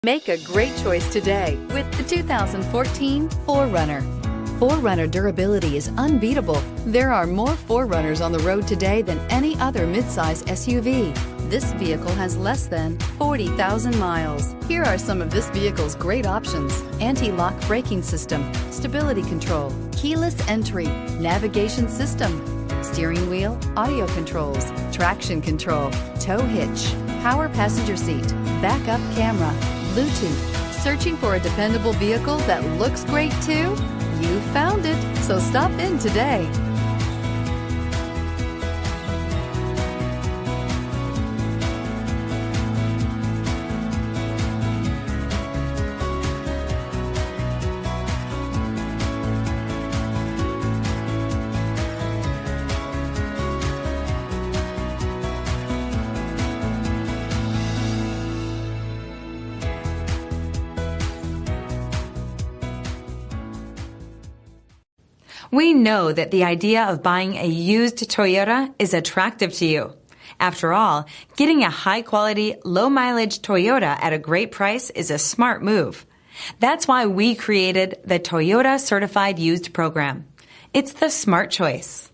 Make a great choice today with the 2014 4Runner. 4Runner durability is unbeatable. There are more 4Runners on the road today than any other midsize SUV. This vehicle has less than 40,000 miles. Here are some of this vehicle's great options: anti-lock braking system, stability control, keyless entry, navigation system, steering wheel audio controls, traction control, tow hitch, power passenger seat, backup camera, Bluetooth. Searching for a dependable vehicle that looks great too? You found it, so stop in today. We know that the idea of buying a used Toyota is attractive to you. After all, getting a high-quality, low-mileage Toyota at a great price is a smart move. That's why we created the Toyota Certified Used Program. It's the smart choice.